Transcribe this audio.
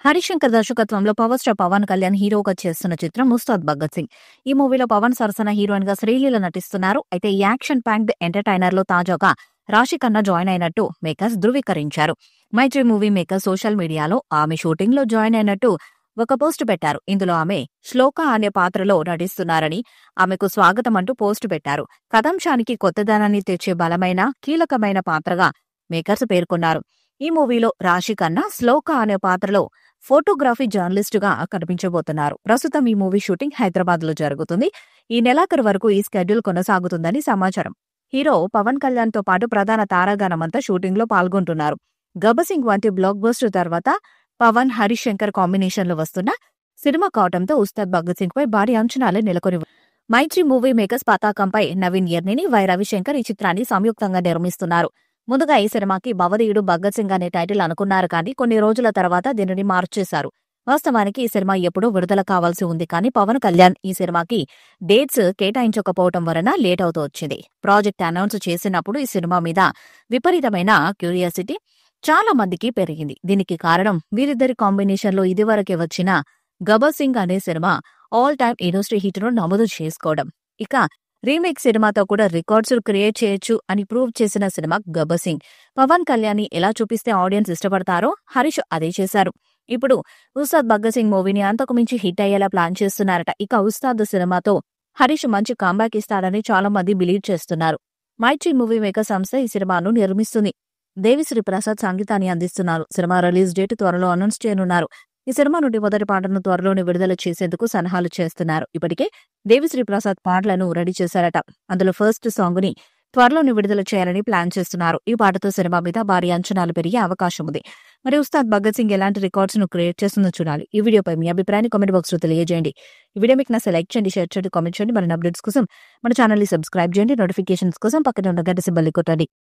హరిశంకర్ దర్శకత్వంలో power star Pawan Kalyan హీరోగా చేస్తున్న చిత్రం ఉస్తాద్ భగత్ సింగ్. ఈ మూవీలో పవన్ సరసన హీరోయిన్ గా శ్రీలీల నటిస్తున్నారు. అయితే ఈ యాక్షన్ ప్యాక్డ్ ఎంటర్టైనర్ లో తాజాగా రాశి ఖన్నా జాయిన్ అయినట్టు మేకర్స్ ధృవీకరించారు. మైత్రి మూవీ మేకర్ సోషల్ మీడియాలో ఆమె షూటింగ్ లో జాయిన్ అయినట్టు ఒక పోస్ట్ పెట్టారు. ఇందులో ఆమె శ్లోక అనే పాత్రలో నటిస్తున్నారని, ఆమెకు స్వాగతం అంటూ పోస్ట్ పెట్టారు. కథాంశానికి కొత్తదనాన్ని తెచ్చే బలమైన కీలకమైన పాత్రగా మేకర్స్ పేర్కొన్నారు. ఈ మూవీలో రాశి ఖన్నా శ్లోక అనే పాత్రలో ఫోటోగ్రఫీ జర్నలిస్టుగా కనిపించబోతున్నారు. ప్రస్తుతం ఈ మూవీ షూటింగ్ హైదరాబాద్ లో జరుగుతుంది. ఈ నెలాఖరు వరకు ఈ స్కెడ్యూల్ కొనసాగుతుందని సమాచారం. హీరో పవన్ కళ్యాణ్ తో పాటు ప్రధాన తారాగణమంతా షూటింగ్ లో పాల్గొంటున్నారు. గబ్బర్ సింగ్ వంటి బ్లాక్ బస్టర్ తర్వాత పవన్ హరిశంకర్ కాంబినేషన్ లో వస్తున్న సినిమా కావడంతో ఉస్తాద్ భగత్ సింగ్ పై భారీ అంచనాలే నెలకొని. మైత్రి మూవీ మేకర్స్ పతాకంపై నవీన్ ఎర్నిని, వై రవిశంకర్ ఈ చిత్రాన్ని సంయుక్తంగా నిర్మిస్తున్నారు. ముందుగా ఈ సినిమాకి భవదీయుడు భగత్ సింగ్ అనే టైటిల్ అనుకున్నారు, కానీ కొన్ని రోజుల తర్వాత దీనిని మార్చేశారు. వాస్తవానికి ఈ సినిమా ఎప్పుడూ విడుదల కావాల్సి ఉంది, కానీ పవన్ కళ్యాణ్ ఈ సినిమాకి డేట్స్ కేటాయించకపోవడం వలన లేట్ అవుతూ వచ్చింది. ప్రాజెక్ట్ అనౌన్స్ చేసినప్పుడు ఈ సినిమా మీద విపరీతమైన క్యూరియాసిటీ చాలా మందికి పెరిగింది. దీనికి కారణం వీరిద్దరి కాంబినేషన్ లో ఇదివరకే వచ్చిన గబ్బర్ సింగ్ అనే cinema all time industry hit ను నమోదు చేసుకోవడం. ఇక రీమేక్ సినిమాతో కూడా రికార్డ్స్ క్రియేట్ చేయొచ్చు అని ప్రూవ్ చేసిన సినిమా గబ్బర్ సింగ్. పవన్ కళ్యాణ్ ని ఎలా చూపిస్తే ఆడియన్స్ ఇష్టపడతారో హరీష్ అదే చేశారు. ఇప్పుడు ఉస్తాద్ భగత్ సింగ్ మూవీని అంతకు మించి హిట్ అయ్యేలా ప్లాన్ చేస్తున్నారట. ఇక ఉస్తాద్ సినిమాతో హరీష్ మంచి కాంబ్యాక్ ఇస్తాడని చాలా మంది బిలీవ్ చేస్తున్నారు. మైత్రి మూవీ మేకర్ సంస్థ ఈ సినిమాను నిర్మిస్తుంది. దేవిశ్రీ ప్రసాద్ సంగీతాన్ని అందిస్తున్నారు. సినిమా రిలీజ్ డేట్ త్వరలో అనౌన్స్ చేయనున్నారు. ఈ సినిమా నుండి మొదటి పాటను త్వరలోనే విడుదల చేసేందుకు సన్నాహాలు చేస్తున్నారు. ఇప్పటికే దేవిశ్రీ ప్రసాద్ పాటలను రెడీ చేశారట. అందులో ఫస్ట్ సాంగ్ ని త్వరలోనే విడుదల చేయాలని ప్లాన్ చేస్తున్నారు. ఈ పాటతో సినిమా మీద భారీ అంచనాలు పెరిగే అవకాశం ఉంది. మరి ఉస్తాద్ భగత్ సింగ్ ఎలాంటి రికార్డ్స్ ను క్రియేట్ చేస్తుందో చూడాలి. ఈ వీడియోపై మీ అభిప్రాయాన్ని కామెంట్ బాక్స్ లో తెలియజేయండి. ఈ వీడియో మీకు నచ్చితే లైక్ చేయండి, షేర్ చేయండి, కామెంట్ చేయండి. మరిన్ని అప్డేట్స్ కోసం మన ఛానల్ ని సబ్స్క్రైబ్ చేయండి. నోటిఫికేషన్స్ కోసం పక్కన ఉన్న గంట సింబల్ ని కొట్టండి.